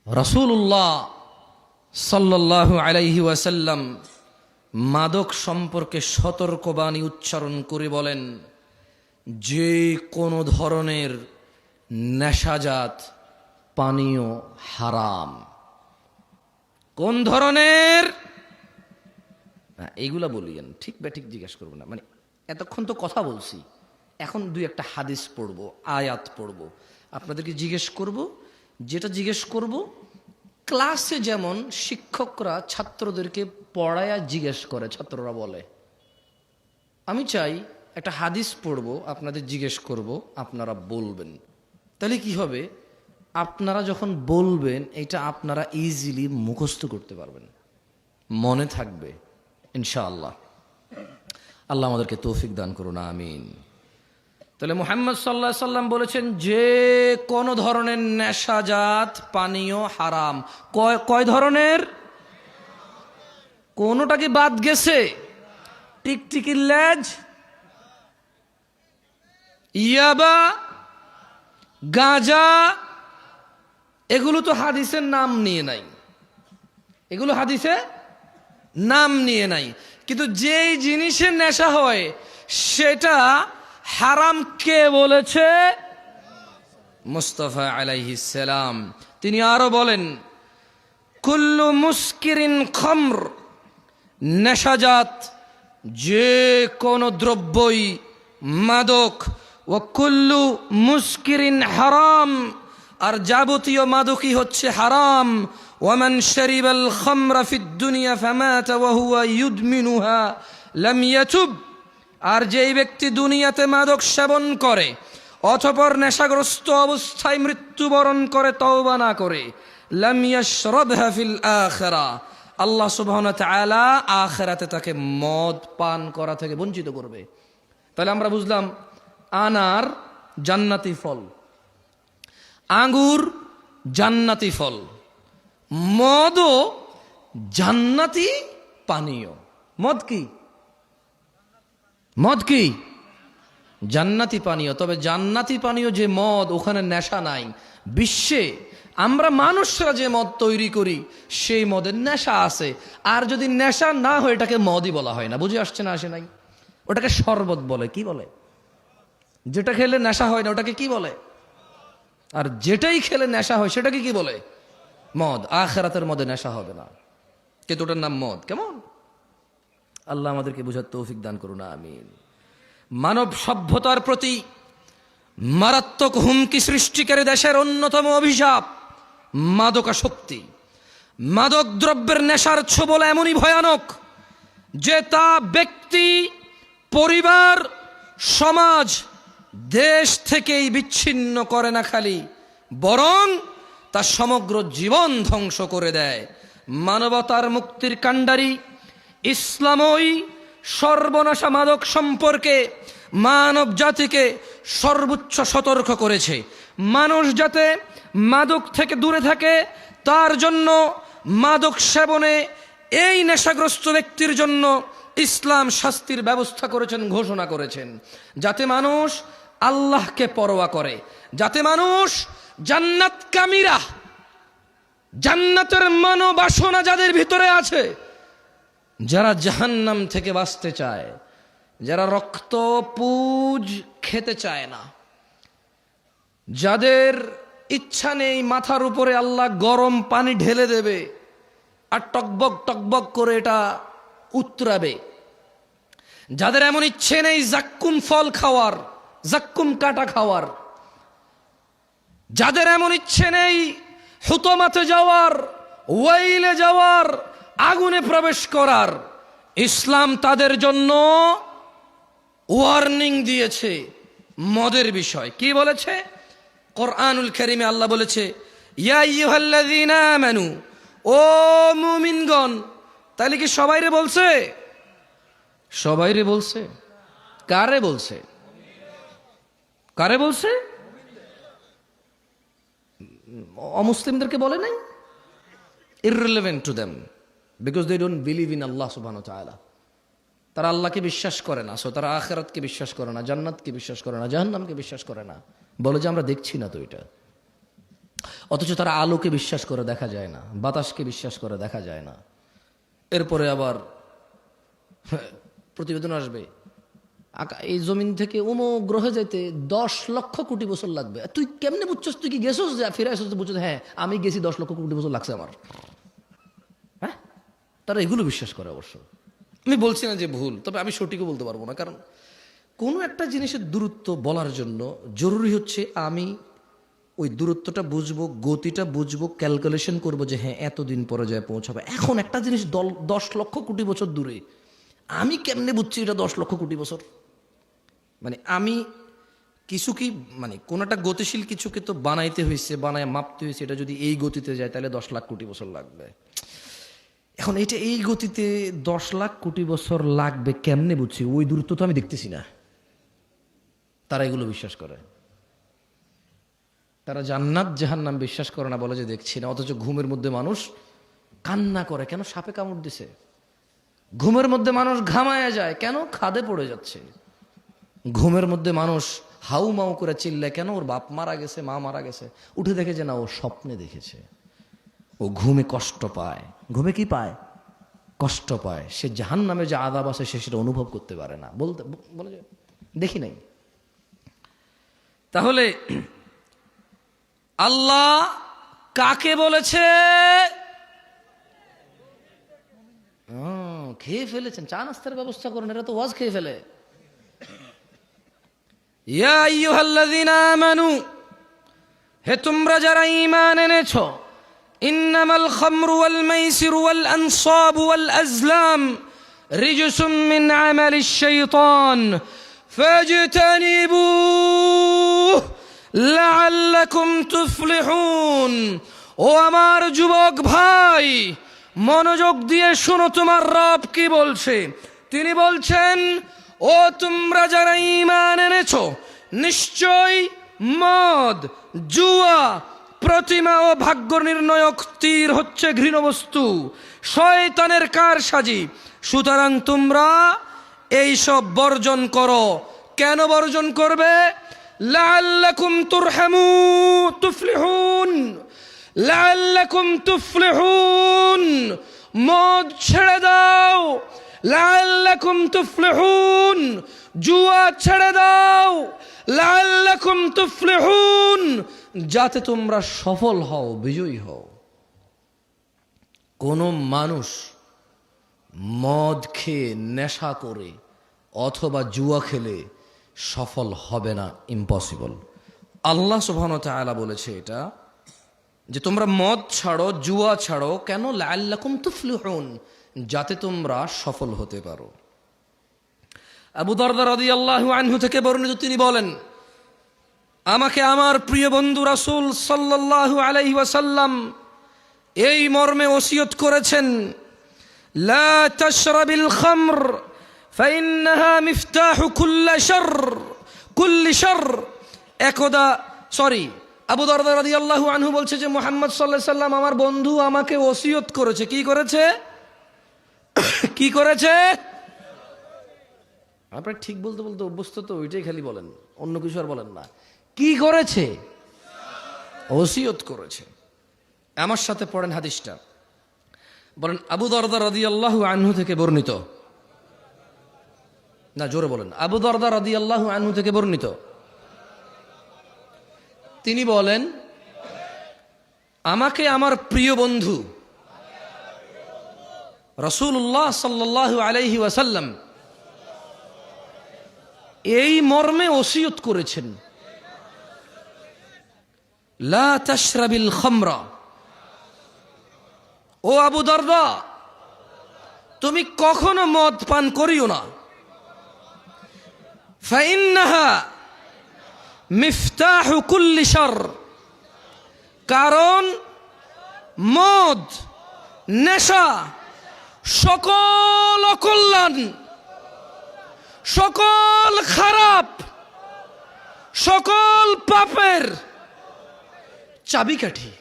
রাসূলুল্লাহ সাল্লাল্লাহু আলাইহি ওয়াসাল্লাম মাদক সম্পর্কে সতর্কবাণী উচ্চারণ করে বলেন, যে কোনো ধরনের নেশাজাত পানীয় হারাম। কোন ধরনের? এইগুলা বলিয়েন, ঠিক ব্যাঠিক জিজ্ঞেস করবো না, মানে এতক্ষণ তো কথা বলছি, এখন দুই একটা হাদিস পড়বো, আয়াত পড়বো, আপনাদেরকে জিজ্ঞেস করব যেটা জিজ্ঞেস করব ক্লাসে যেমন শিক্ষকরা ছাত্রদেরকে পড়ায়া জিজ্ঞেস করে, ছাত্ররা বলে, আমি চাই একটা হাদিস পড়ব, আপনাদের জিজ্ঞেস করব, আপনারা বলবেন। তাহলে কি হবে, আপনারা যখন বলবেন এটা আপনারা ইজিলি মুখস্থ করতে পারবেন, মনে থাকবে ইনশাআল্লাহ। আল্লাহ আমাদেরকে তৌফিক দান করুন, আমিন। তাহলে মুহাম্মদ সাল্লাল্লাহু আলাইহি সাল্লাম বলেছেন যে কোন ধরনের নেশাজাত পানীয় হারাম। কয় ধরনের? কোনটা কি বাদ গেছে? টিকটিকির লেজ, ইয়াবা, গাঁজা, এগুলো তো হাদিসের নাম নিয়ে নাই, এগুলো হাদিসে নাম নিয়ে নাই। কিন্তু যেই জিনিসের নেশা হয় সেটা হারাম কে বলেছে? মুস্তাফা আলাইহিস সালাম। তিনি আরো বলেন, কুল্লু মুস্কিরিন খামর, নেশাজাত যে কোন দ্রব্যই মাদক, ও কুল্লু মুস্কিরিন হারাম, আর যাবতীয় মাদকই হচ্ছে হারাম। ওয়ামান শারিবাল খামরা ফিদ দুনিয়া ফামাতা ওয়া হুয়া ইউদমিনুহা লাম ইয়াতুব, আর যেই ব্যক্তি দুনিয়াতে মাদক সেবন করে অতঃপর নেশাগ্রস্ত অবস্থায় মৃত্যুবরণ করে তওবা না করে, লাম ইয়াশরাবহা ফিল আখিরাহ, আল্লাহ সুবহানাহু ওয়া তাআলা আখিরাতে তাকে মদ পান করা থেকে বঞ্চিত করবে। তাহলে আমরা বুঝলাম আনার জান্নাতি ফল, আঙ্গুর জান্নাতি ফল, মদও জান্নাতি পানীয়। মদ কি? মদ কি? জান্নাতি পানীয়। তবে জান্নাতি পানীয় যে মদ, ওখানে নেশা নাই। বিশ্বে আমরা মানুষরা যে মদ তৈরি করি সেই মদের নেশা আছে। আর যদি নেশা না হয় এটাকে মদই বলা হয় না। বুঝে আসছে না? আসে নাই? ওটাকে শরবত বলে। কি বলে? যেটা খেলে নেশা হয় না ওটাকে কি বলে? আর যেটাই খেলে নেশা হয় সেটাকে কি বলে? মদ। আখিরাতের মধ্যে নেশা হবে না, কিন্তু ওটার নাম মদ। কেমন? আল্লাহ আমাদেরকে বুঝার তৌফিক দান করুন, আমিন। মানব সভ্যতার প্রতি মারাত্মক হুমকি সৃষ্টিকারী দেশের অন্যতম অভিশাপ মাদকাসক্তি। মাদক দ্রব্যের নেশার ছোবল এমনই ভয়ানক যে তা ব্যক্তি, পরিবার, সমাজ, দেশ থেকেই বিচ্ছিন্ন করে না খালি, বরং তা সমগ্র জীবন ধ্বংস করে দেয়। মানবতার মুক্তির কাণ্ডারি ইসলামই সর্বনাশা মাদক সম্পর্কে মানব জাতিকে সর্বোচ্চ সতর্ক করেছে। মানুষ যাতে মাদক থেকে দূরে থাকে তার জন্য মাদক সেবনে এই নেশাগ্রস্ত ব্যক্তির জন্য ইসলাম শাস্তির ব্যবস্থা করেছেন, ঘোষণা করেছেন, যাতে মানুষ আল্লাহকে পরোয়া করে, যাতে মানুষ জান্নাতকামীরা, জান্নাতের মনোবাসনা যাদের ভিতরে আছে, যারা জাহান্নাম থেকে বাঁচতে চায়, যারা রক্ত পুজ খেতে চায় না, যাদের ইচ্ছা নেই মাথার উপরে আল্লাহ গরম পানি ঢেলে দেবে আর টকবক টকবক করে এটা উতরাবে, যাদের এমন ইচ্ছে নেই জাক্কুম ফল খাওয়ার, জাক্কুম কাটা খাওয়ার, যাদের এমন ইচ্ছে নেই হুতমাতে যাওয়ার, ওয়াইলে যাওয়ার, আগুনে প্রবেশ করার, ইসলাম তাদের জন্য ওয়ার্নিং দিয়েছে মদের বিষয়। কি বলেছে? কোরআনুল কারীমে আল্লাহ বলেছে, ইয়া আইয়ুহাল্লাযীনা আমানু, ও মুমিনগণ। তাহলে কি সবাইরে বলছে? সবাইরে বলছে? কারে বলছে? কারে বলছে? অমুসলিমদেরকে বলে নাই? irrelevant to them because they don't believe in Allah subhanahu wa ta'ala. তারা আল্লাহকে বিশ্বাস করে না, সো তারা আখিরাতকে বিশ্বাস করে না, জান্নাতকে বিশ্বাস করে না, জাহান্নামকে বিশ্বাস করে না। বলে যে আমরা দেখছি না তো এটা। অথচ তারা আলোকে বিশ্বাস করে দেখা যায় না, বাতাসকে বিশ্বাস করে দেখা যায় না। এরপরে আবার প্রতিবেদন আসবে, এই জমিন থেকে অমুক গ্রহে যেতে 10 লক্ষ কোটি বছর লাগবে। তুই কেমনে বুঝছস? তুই কি গেছস? ফিরে আসছিস? বুঝছস? হ্যাঁ, আমি গেছি, 10 লক্ষ কোটি বছর লাগছে আমার। হ্যাঁ, তারা এগুলো বিশ্বাস করে। অবশ্য আমি বলছি না যে ভুল, তবে আমি সঠিকও বলতে পারবো না, কারণ কোনো একটা জিনিসের দূরত্ব বলার জন্য জরুরি হচ্ছে আমি ওই দূরত্বটা বুঝবো, গতিটা বুঝবো, ক্যালকুলেশন করবো যে হ্যাঁ এতদিন পরে যায় পৌঁছাবে। এখন একটা জিনিস 10 লক্ষ কোটি বছর দূরে, আমি কেমনে বুঝছি এটা 10 লক্ষ কোটি বছর? মানে আমি কিছু কি মানে কোন একটা গতিশীল কিছুকে তো বানাইতে হয়েছে, বানায় মাপতে হয়েছে, এটা যদি এই গতিতে যায় তাহলে 10 লাখ কোটি বছর লাগবে। এখন এটা এই গতিতে 10 লাখ কোটি বছর লাগবে কেমনে বুঝছি? ওই দূরত্ব তো আমি দেখতেছি না। তারা এগুলো বিশ্বাস করে। তারা জান্নাত জাহান্নাম বিশ্বাস করে না, বলে যে দেখছি না। অথচ ঘুমের মধ্যে মানুষ কান্না করে, কেন? সাপে কামড় দিছে। ঘুমের মধ্যে মানুষ ঘামায়া যায়, কেন? খাদে পড়ে যাচ্ছে। ঘুমের মধ্যে মানুষ হাউ মাউ করে চিল্লায়, কেন? ওর বাপ মারা গেছে, মা মারা গেছে। উঠে দেখে যে না, ও স্বপ্নে দেখেছে। ও ঘুমে কষ্ট পায়। ঘুমে কি পায়? কষ্ট পায়। সে জাহান্নামে যে আযাব আছে সে সেটা অনুভব করতে পারে না, বলে যে দেখি নাই। তাহলে আল্লাহ কাকে বলেছে? খেয়ে ফেলেছেন, চা নাস্তার ব্যবস্থা করেন, এরা তো ওয়াজ খেয়ে ফেলে। ইয়া আইয়ুহাল্লাযীনা আমানু, হে তোমরা যারা ঈমান এনেছো, ইন্নামাল খামরু ওয়াল মাইসিরু ওয়াল আনসাবু ওয়াল আজলাম রিজসুম মিন আমালিশ শাইতান ফাজতানিবুহু লাআল্লাকুম তুফলিহুন। ও আমার যুবক ভাই, মনোযোগ দিয়ে শোনো, তোমার রব কি বলছে। তিনি বলছেন, ও তোমরা যারা ঈমান এনেছো, নিশ্চয় মদ, জুয়া, প্রতিমা ও ভাগ্য নির্ণয়ক তীর হচ্ছে ঘৃণ বস্তু, শয়তানের কারসাজি। সুতরাং তোমরা এইসব বর্জন করো। কেন বর্জন করবে? লাআল্লাকুম তুফলিহুন, লাআল্লাকুম তুফলিহুন। মদ ছেড়ে দাও, লাআল্লাকুম তুফলিহুন। জুয়া ছেড়ে দাও, লাআল্লাকুম তুফলিহুন, যাতে তোমরা সফল হও, বিজয়ী হও। কোন মানুষ মদ খেয়ে, নেশা করে অথবা জুয়া খেলে সফল হবে না, ইম্পসিবল। আল্লাহ সুবহানাহু ওয়া তাআলা বলেছে এটা, যে তোমরা মদ ছাড়ো, জুয়া ছাড়ো। কেন? লাআল্লাকুম তুফলিহুন, যাতে তোমরা সফল হতে পারো। আবু দারদা রাদিয়াল্লাহু আনহু থেকে বর্ণিত, তিনি বলেন, আমাকে আমার প্রিয় বন্ধু রাসূল সাল্লাল্লাহু আলাইহি ওয়াসাল্লাম এই মর্মে ওসিয়ত করেছেন, লা তাশরাবিল খামর ফাইন্নাহা মিফতাহু কুল্লি শারর। একদা আবু দারদা রাদিয়াল্লাহু আনহু বলছে যে মুহাম্মদ সাল্লাল্লাহু আলাইহি সাল্লাম আমার বন্ধু আমাকে ওসিয়ত করেছে। কি করেছে? কি করেছে? আপনারা ঠিক বলতে বলতে অভ্যস্ত তো, ওইটাই খালি বলেন, অন্য কিছু আর বলেন না। কি করেছে? ওসিয়ত করেছে। আমার সাথে পড়েন হাদিসটা, বলেন আবু দারদা রাদিয়াল্লাহু আনহু থেকে বর্ণিত। না, জোরে বলেন, আবু দারদা রাদিয়াল্লাহু আনহু থেকে বর্ণিত। তিনি বলেন, আমাকে আমার প্রিয় বন্ধু রাসূলুল্লাহ সাল্লাল্লাহু আলাইহি ওয়াসাল্লাম এই মর্মে ওসিয়ত করেছেন, লা তাশরাবিল খামরা। ও আবু দারদা, তুমি কখনো মদ পান করিও না। ফাইন্নাহা মিফতাহু কুল্লি শারর, কারণ মদ, নেশা সকল অকল্যাণ, সকল খারাপ, সকল পাপের চাবিকাঠি।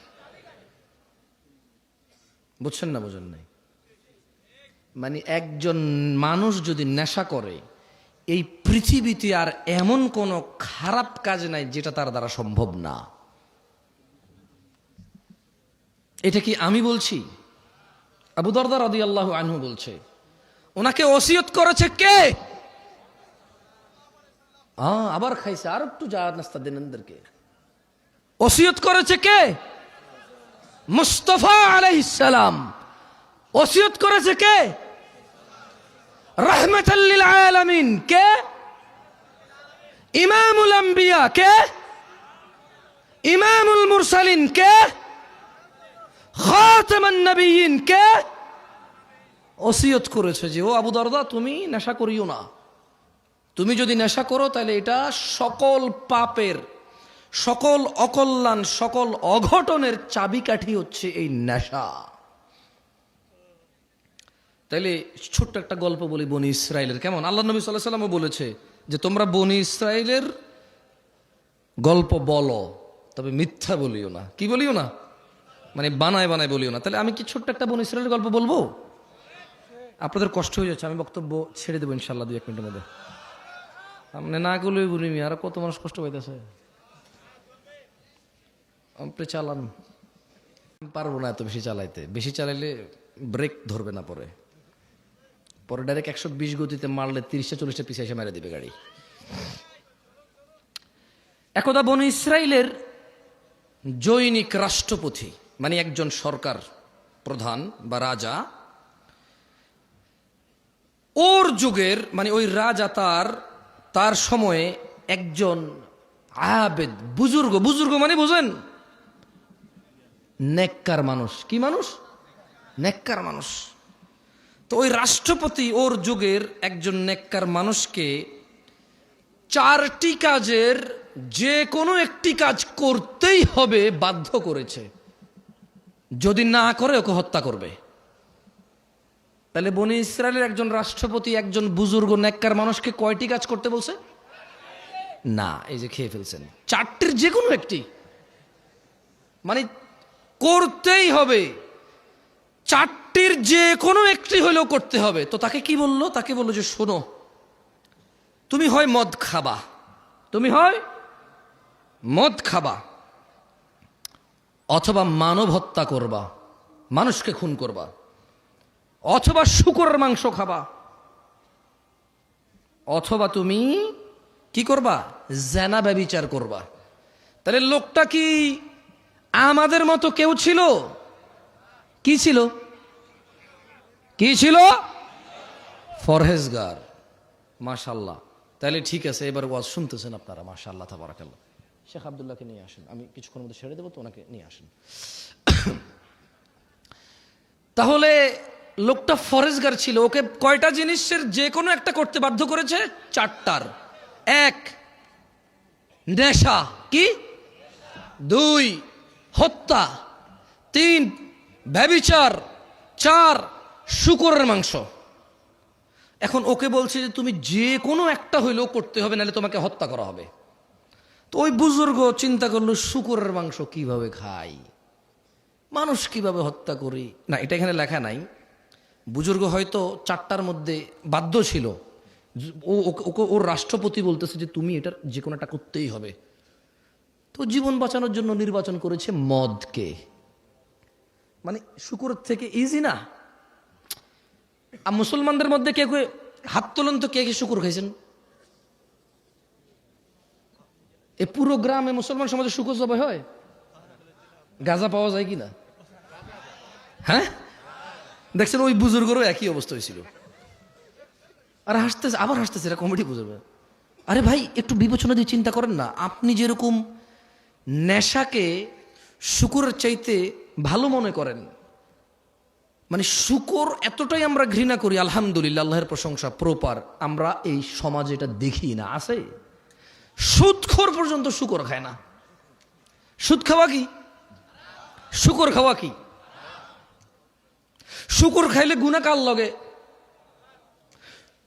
বুঝছেন না? বোঝেন নাই? মানে একজন মানুষ যদি নেশা করে, এই পৃথিবীতে আর এমন কোন খারাপ কাজ নাই যেটা তার দ্বারা সম্ভব না। এটা কি আমি বলছি? আবু দারদা রাদিয়াল্লাহু আনহু বলছে। ওনাকে ওসিয়ত করেছে কে? আবার খাইছে, আর একটু চা নাস্তা দেন এদেরকে। ওসিয়ত করেছে কে? মুস্তাফা আলাইহিস সালাম। ওসিয়ত করেছে কে? রাহমাতাল লিল আলামিন। কে? ইমামুল আম্বিয়া। কে? ইমামুল মুরসালিন কে? খাতামান নবিয়্যিন কে? ওসিয়ত করেছে যে ও আবু দারদা তুমি নেশা করিও না, তুমি যদি নেশা করো তাহলে এটা সকল পাপের, সকল অকল্যাণ, সকল অঘটনের চাবিকাঠি হচ্ছে এই নেশা। তাইলে ছোট্ট একটা গল্প বলি বনি ইসরায়েলের। কেমন? আল্লাহ নবী সাল্লাল্লাহু আলাইহি ওয়াসাল্লামও বলেছে যে তোমরা বনি ইসরায়েলের গল্প বলো, তবে মিথ্যা বলিও না। কি বলিও না? মানে বানায় বানায় বলিও না। তাহলে আমি কি ছোট্ট একটা বনি ইসরায়েলের গল্প বলবো? আপনাদের কষ্ট হয়ে যাচ্ছে, আমি বক্তব্য ছেড়ে দেবো ইনশাল্লাহ 2-1 মিনিটের মধ্যে। আপনি না করলে বলি আর কত মানুষ কষ্ট পাইতেছে। আপনি চালান, পারবো না এত বেশি চালাইতে। বেশি চালাইলে ব্রেক ধরবে না, পরে পরে ডাইরেক্ট 120 গতিতে মারলে 30-40 পিছিয়ে এসে মেরে দিবে গাড়ি। একদা বনি ইসরায়েলের জৈনিক রাষ্ট্রপতি, মানে একজন সরকার প্রধান বা রাজা, ওর যুগের মানে ওই রাজা তার সময়ে একজন আবেদ, বুজুর্গ, বুজুর্গ মানে বুঝেন নেককার মানুষ। কি মানুষ? নেককার মানুষ। তো ওই রাষ্ট্রপতি ওর যুগের একজন নেককার মানুষকে 4টি কাজের যে কোনো একটি কাজ করতেই হবে বাধ্য করেছে, যদি না করে ওকে হত্যা করবে। তাহলে বনি ইসরায়েলের একজন রাষ্ট্রপতি একজন বুজুর্গ নেককার মানুষকে কয়টি কাজ করতে বলছে? না, এই যে খেয়ে ফেলছেন, 4টির যে কোনো একটি, মানে করতেই হবে। 4টির যে কোনো একটি হলেও করতে হবে। তো তাকে কি বললো? তাকে বললো যে শোনো, তুমি হয় মদ খাবা, তুমি হয় মদ খাবা, অথবা মানব হত্যা করবা, মানুষকে খুন করবা, অথবা শূকরের মাংস খাবা, অথবা তুমি কি করবা? জেনা ব্যভিচার করবা। তাহলে লোকটা কি আমাদের মতো কেউ ছিল? কি ছিল? কি ছিল? ফরহেজগার। মাশাআল্লাহ। তাহলে ঠিক আছে, এবার ওয়াজ শুনতেছেন আপনারা। মাশাআল্লাহ, তাবারাকাল্লাহ। শেখ আব্দুল্লাহকে নিয়ে আসেন, আমি কিছুক্ষণের মধ্যে ছেড়ে দেবো, তো ওনাকে নিয়ে আসেন। তাহলে লোকটা ফরেজগার ছিল, ওকে কয়টা জিনিসের যে কোনো একটা করতে বাধ্য করেছে? 4টার। 1 নেশা, কি? 2 হত্যা, 3 ব্যভিচার, 4 শূকরের মাংস। এখন ওকে বলছে যে তুমি যে কোনো একটা হইলেও করতে হবে, নাহলে তোমাকে হত্যা করা হবে। তো ওই বুজুর্গ চিন্তা করলো শূকরের মাংস কিভাবে খাই, মানুষ কিভাবে হত্যা করি। না, এটা এখানে লেখা নাই। বুজুর্গ হয়তো 4টার মধ্যে বাধ্য ছিল। ওকে ওর রাষ্ট্রপতি বলতেছে যে তুমি এটার যে কোনো একটা করতেই হবে। তো জীবন বাঁচানোর জন্য নির্বাচন করেছে মদকে। মানে শূকরের থেকে ইজি না? মুসলমানদের মধ্যে কে কে হাত তোলেন তো, কে কে শূকর খাইছেন? এ পুরো গ্রামে মুসলমান সমাজে শূকর জবাই হয়? গাঁজা পাওয়া যায় কিনা? হ্যাঁ, দেখছেন ওই বুজুর্গেরও একই অবস্থা হয়েছিল। আর হাসতেছে, আবার হাসতেছে, এটা কমেডি বুঝবে। আরে ভাই, একটু বিবেচনা দিয়ে চিন্তা করেন না। আপনি যেরকম নেশাকে শূকরের চাইতে ভালো মনে করেন, মানে শূকর এতটাই আমরা ঘৃণা করি, আলহামদুলিল্লাহ, আল্লাহর প্রশংসা, প্রপার আমরা এই সমাজে এটা দেখি না। আছে সুদখোর পর্যন্ত শূকর খায় না। সুদ খাওয়া কি? শূকর খাওয়া কি? শূকর খাইলে গুনাহ কার লগে?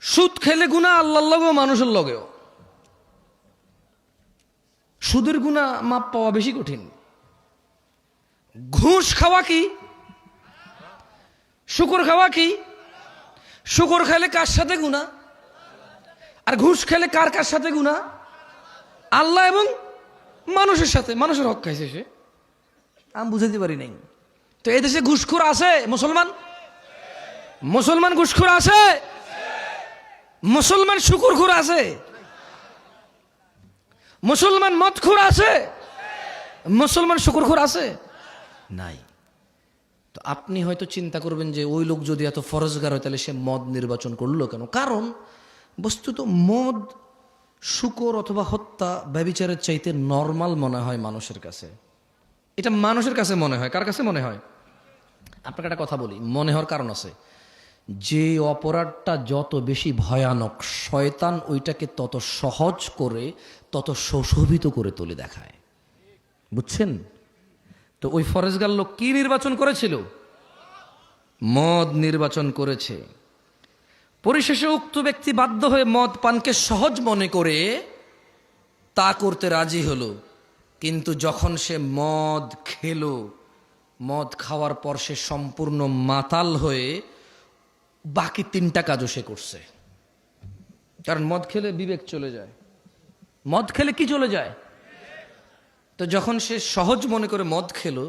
সুদ খাইলে গুনাহ আল্লাহর লগেও মানুষের লগেও। সুদের গুনাহ মাপ পাওয়া বেশি কঠিন। ঘুষ খাওয়া কি? শূকর খাওয়া কি? শূকর খাইলে কার সাথে গুনাহ? আর ঘুষ খেলে কার কার সাথে গুনাহ? আল্লাহ এবং মানুষের সাথে। মানুষের হক খাইছে সে, আমি বুঝাতে পারি নাই। তো এই দেশে ঘুষখোর আছে? মুসলমান মুসলমান ঘুষখোর আছে? মুসলমান শূকরখোর আছে? মুসলমান মদখোর আছে? মুসলমান শূকরখোর আছে? নাই। তো আপনি হয়তো চিন্তা করবেন যে ওই লোক যদি এত ফরজগার হয় তাহলে সে মদ নির্বাচন করলো কেন? কারণ বস্তুত মদ শুকর অথবা হত্যা ব্যভিচারের চাইতে নর্মাল মনে হয় মানুষের কাছে। এটা মানুষের কাছে মনে হয়। কার কাছে মনে হয়? আপনাকে একটা কথা বলি, মনে হওয়ার কারণ আছে। যে অপরাধটা যত বেশি ভয়ানক, শয়তান ওইটাকে তত সহজ করে, তত সুশোভিত করে তুলে দেখায়। বুঝছেন? তো ওই ফরেজগার লোক কি নির্বাচন করেছিল? মদ নির্বাচন করেছে। পরিশেষে উক্ত ব্যক্তি বাধ্য হয়ে মদ পানকে সহজ মনে করে তা করতে রাজি হলো। কিন্তু যখন সে মদ খেলো, মদ খাওয়ার পর সে সম্পূর্ণ মাতাল হয়ে বাকি 3টা কাজও সে করছে। কারণ মদ খেলে বিবেক চলে যায়। মদ খেলে কি চলে যায়? তো যখন সে সহজ মনে করে মদ খেলো,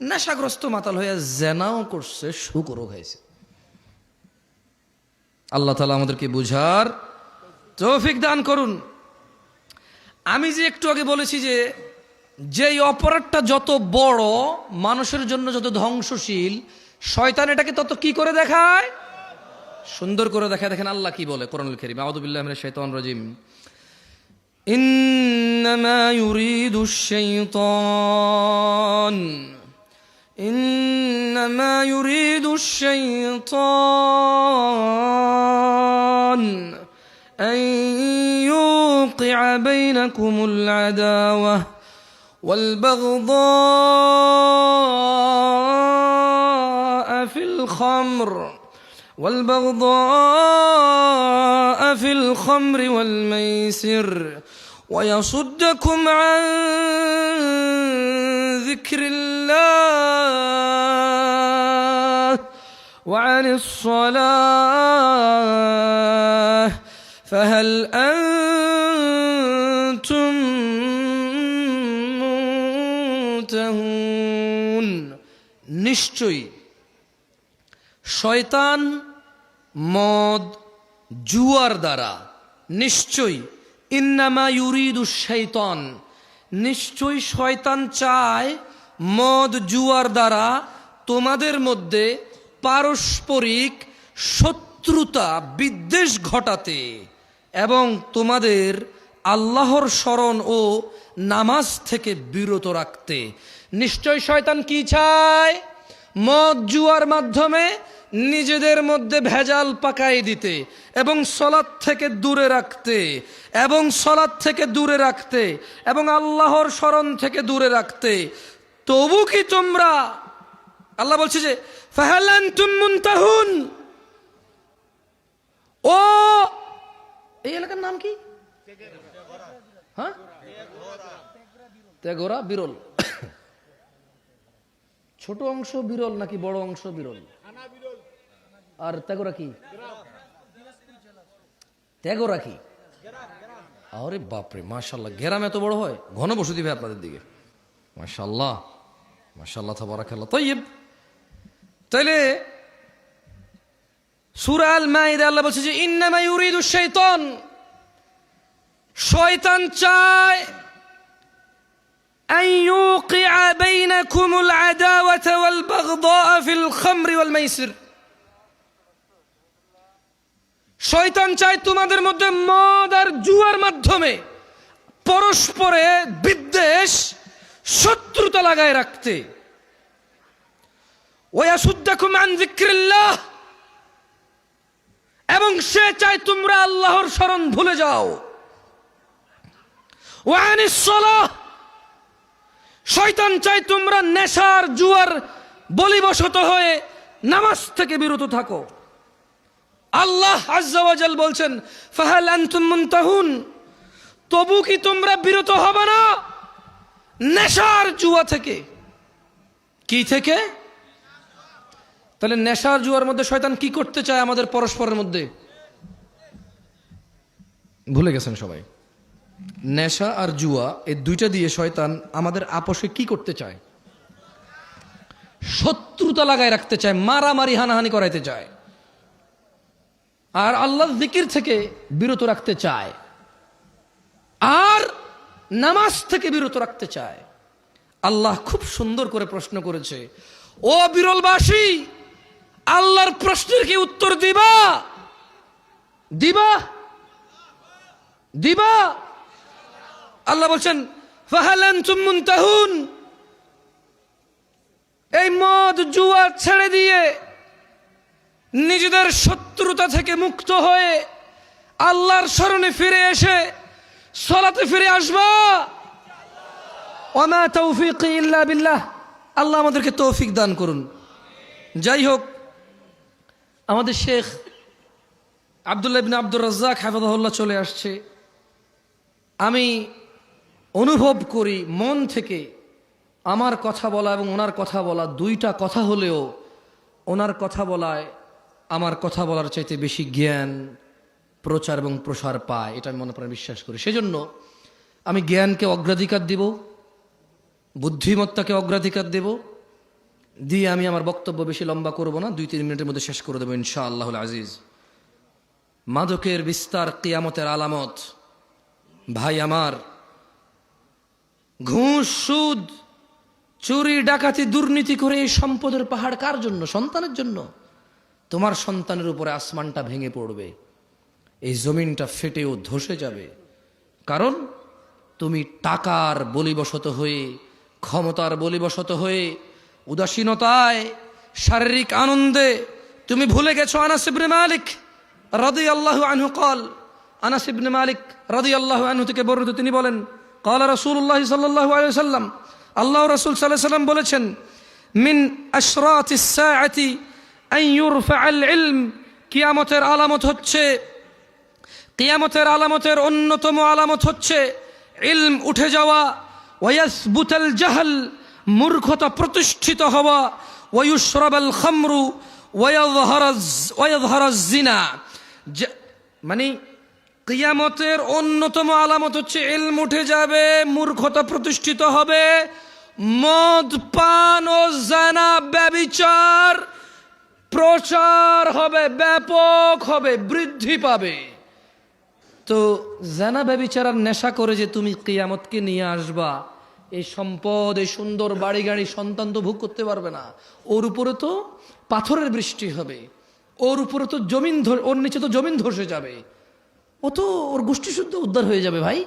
নেশাগ্রস্ত মাতাল হয়ে জেনাও করছে, শুকরও খাইছে। আল্লাহ তাআলা আমাদেরকে বুঝার তৌফিক দান করুন। আমি যে একটু আগে বলেছি যে যেই অপরাধটা যত বড়, মানুষের জন্য যত ধ্বংসশীল, শয়তান এটাকে তত কি করে দেখায়? সুন্দর করে দেখায়। দেখেন আল্লাহ কি বলে কোরআনুল কারীম, আউযু বিল্লাহি মিনাশ শাইতানির রাজিম। ইন্নামা ইউরিদুশ শাইতান إنما يريد الشيطان أن يوقع بينكم العداوة والبغضاء في الخمر والميسر ويصدكم عن ذكر الله وعن الصلاة فهل أنتم منتهون। নিশ্চয়ই শয়তান মদ জুয়ার দ্বারা, নিশ্চয়ই ইন্নামা ইউরিদুশ শাইতান, নিশ্চয়ই শয়তান চায় মদ জুয়ার দ্বারা তোমাদের মধ্যে পারস্পরিক শত্রুতা বিদ্বেষ ঘটাতে এবং তোমাদের আল্লাহর স্মরণ ও নামাজ থেকে বিরত রাখতে। নিশ্চয় শয়তান কি চায়? মদ জুয়ার মাধ্যমে নিজেদের মধ্যে ভেজাল পাকাই দিতে এবং সলাত থেকে দূরে রাখতে এবং আল্লাহর স্মরণ থেকে দূরে রাখতে। তবু কি তোমরা, আল্লাহ বলছে যে ফাহাল আনতুম মুনতাহুন, ও এই এলাকার নাম কি? হ্যাঁ, তেঘরা বিরল। ছোট অংশ বিরল নাকি বড় অংশ বিরল? আর তেঘরা কি? তেঘরা কি? আরে বাপরে, মাশাআল্লাহ, গ্রাম এত বড় হয়? ঘন বসতি ভাই আপনাদের দিকে, মাশাআল্লাহ মাশাআল্লাহ তাবারাকাল্লাহ। তাইয়্যিব, তাইলে সূরা আল মাইদা আল্লাহ বলছে যে ইন্নামা ইউরিদুশ শাইতান, শয়তান চায় আন ইউকিআ বাইনাকুমুল আদাওয়াতা ওয়াল বাগদাআ ফিল খামরি ওয়াল মাইসির, শয়তান চায় তোমাদের মধ্যে মদ আর জুয়ার মাধ্যমে পরস্পরে বিদ্বেষ শত্রুতা লাগায় রাখতে। ওয়াসুদ্দাকুম আন যিকরিল্লাহ, এবং সে চায় তোমরা আল্লাহর স্মরণ ভুলে যাও। ওয়া আনিস সালাহ, শয়তান চায় তোমরা নেশার জুয়ার বলিবশত হয়ে নামাজ থেকে বিরত থাকো। আল্লাহ আজ্জা ওয়া জাল বলছেন ফাহাল আনতুম মুনতাহুন, তবু কি তোমরা বিরত হবে না নেশার জুয়া থেকে? কি থেকে? তাহলে নেশার জুয়ার মধ্যে শয়তান কি করতে চায় আমাদের পরস্পরের মধ্যে? ভুলে গেছেন সবাই? নেশা আর জুয়া এই দুইটা দিয়ে শয়তান আমাদের আপোষে কি করতে চায়? শত্রুতা লাগায় রাখতে চায়, মারামারি হানাহানি করাইতে চায়, আর আল্লাহর জিকির থেকে বিরত রাখতে চায়, আর নামাজ থেকে বিরত রাখতে চায়। আল্লাহ খুব সুন্দর করে প্রশ্ন করেছে, ও বিরলবাসী, আল্লাহর প্রশ্নের কি উত্তর দিবা? দিবা? আল্লাহ বলছেন ফাহাল আনতুম মুনতাহুন, এই মদ জুয়া ছেড়ে দিয়ে নিজেদের শত্রুতা থেকে মুক্ত হয়ে আল্লাহর শরণে ফিরে এসে সালাতে ফিরে আসবা। ওয়ামা তাওফীকি ইল্লা বিল্লাহ, আল্লাহ আমাদেরকে তৌফিক দান করুন। যাই হোক, আমাদের শেখ আব্দুল্লাহ ইবনে আব্দুর রাজ্জাক হাফিজাহুল্লাহ চলে আসছে। আমি অনুভব করি মন থেকে আমার কথা বলা এবং ওনার কথা বলা দুইটা কথা হলেও ওনার কথা বলায় আমার কথা বলার চাইতে বেশি জ্ঞান প্রচার এবং প্রসার পায়, এটা আমি মনে প্রাণে বিশ্বাস করি। সেজন্য আমি জ্ঞানকে অগ্রাধিকার দেব, বুদ্ধিমত্তাকে অগ্রাধিকার দেব, দিয়ে আমি আমার বক্তব্য বেশি লম্বা করব না, 2-3 মিনিটের মধ্যে শেষ করে দেবো ইনশাআল্লাহুল আজিজ। মাদকের বিস্তার কিয়ামতের আলামত। ভাই আমার, ঘুষ, সুদ, চুরি, ডাকাতি, দুর্নীতি করে এই সম্পদের পাহাড় কার জন্য? সন্তানের জন্য। তোমার সন্তানের উপরে আসমানটা ভেঙে পড়বে, এই জমিনটা ফেটেও ধসে যাবে, কারণ তুমি টাকার বলিবশত হয়ে, ক্ষমতার বলিবশত হয়ে, উদাসীনতায়, শারীরিক আনন্দে তুমি ভুলে গেছো আনাস ইবনে মালিক রাদিয়াল্লাহু আনহু قال, আনাস ইবনে মালিক রাদিয়াল্লাহু আনহু থেকে বর্ণিত, তিনি বলেন قال রাসূলুল্লাহ সাল্লাল্লাহু আলাইহি ওয়াসাল্লাম, আল্লাহর রাসূল সাল্লাল্লাহু আলাইহি ওয়াসাল্লাম বলেছেন, মিন আশরাতিস সাআতি আন ইউরফাআল ইলম, কিয়ামতের আলামত হচ্ছে, কিয়ামতের আলামতের অন্যতম আলামত হচ্ছে ইলম উঠে যাওয়া, ওয়ায়াসবুতাল জাহল, মূর্খতা প্রতিষ্ঠিত হওয়া, ওয়ায়ুশরাবাল খামরু ওয়ায়াযহারাজ জিনা। মানে কিয়ামতের অন্যতম আলামত হচ্ছে ইলম উঠে যাবে, মূর্খতা প্রতিষ্ঠিত হবে, মদ পান ও জিনা ব্যভিচার প্রচার হবে, ব্যাপক হবে, বৃদ্ধি পাবে। তো জিনা ব্যভিচার আর নেশা করে যে তুমি কিয়ামতকে নিয়ে আসবা, এই সম্পদ, এই সুন্দর বাড়ি গাড়ি, সন্তান তো ভোগ করতে পারবে না, ওর উপরে তো পাথরের বৃষ্টি হবে, ওর উপরে তো জমিন, ওর নিচে তো জমিন ধসে যাবে, ও তো ওর গোষ্ঠী শুদ্ধ উদ্ধার হয়ে যাবে। ভাই,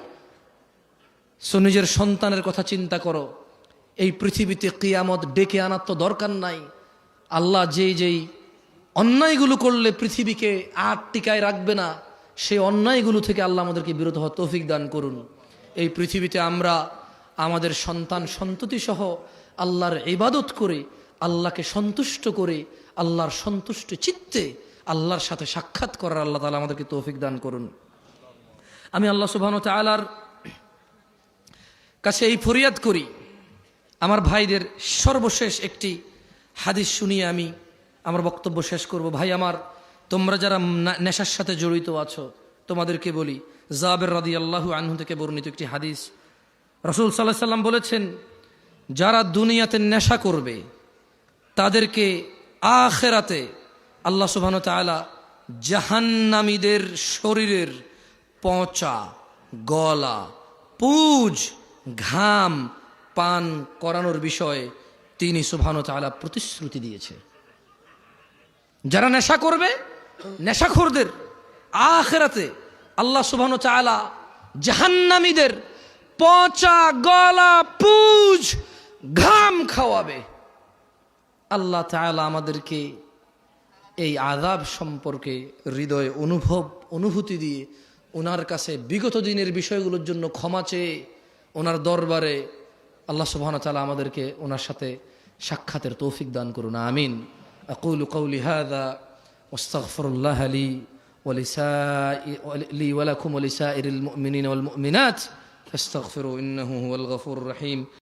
সো নিজের সন্তানের কথা চিন্তা করো। এই পৃথিবীতে কিয়ামত ডেকে আনার তো দরকার নাই। আল্লাহ যেই অন্যায়গুলো করলে পৃথিবীকে আর টিকায় রাখবে না, সেই অন্যায়গুলো থেকে আল্লাহ আমাদেরকে বিরত হওয়ার তৌফিক দান করুন। এই পৃথিবীতে আমরা আমাদের সন্তান সন্ততি সহ আল্লাহর ইবাদত করে, আল্লাহকে সন্তুষ্ট করে, আল্লাহর সন্তুষ্ট চিত্তে আল্লাহর সাথে সাক্ষাৎ করার আল্লাহ তাআলা আমাদেরকে তৌফিক দান করুন। আমি আল্লাহ সুবহানাহু ওয়া তাআলার কাছে এই ফরিয়াদ করি, আমার ভাইদের সর্বশেষ একটি হাদিস শুনিয়ে আমি আমার বক্তব্য শেষ করব। ভাই আমার, তোমরা যারা নেশার সাথে জড়িত আছো, তোমাদেরকে বলি, জাবের রাদিয়াল্লাহু আনহু থেকে বর্ণিত একটি হাদিস, রাসূল সাল্লাল্লাহু আলাইহি সাল্লাম বলেছেন, যারা দুনিয়াতে নেশা করবে তাদেরকে আখিরাতে আল্লাহ সুবহানাহু ওয়া তাআলা জাহান্নামীদের শরীরের পচা, গলা, পুজ, ঘাম পান করানোর বিষয়ে তিনি সুবহানাহু ওয়া তাআলা প্রতিশ্রুতি দিয়েছে। যারা নেশা করবে, নেশাখোরদের আখিরাতে আল্লাহ সুবহানাহু ওয়া তাআলা জাহান্নামীদের পচা, গলা, পুজ, ঘাম খাওয়াবে। আল্লাহ তাআলা আমাদেরকে এই আযাব সম্পর্কে হৃদয়ে অনুভূতি দিয়ে ওনার কাছে বিগত দিনের বিষয়গুলোর জন্য ক্ষমা চেয়ে ওনার দরবারে আল্লাহ সুবহানাহু ওয়া তাআলা আমাদেরকে ওনার সাথে সাক্ষাতের তৌফিক দান করুন। আমিন। আকুলু কওলি হাযা ওয়াস্তাগফিরুল্লাহ লি ওয়া লাকুম ওয়া লিসাইরিল মুমিনিনা ওয়াল মুমিনাত ফাস্তাগফিরু ইন্নাহু হুয়াল গফুরুর রহিম।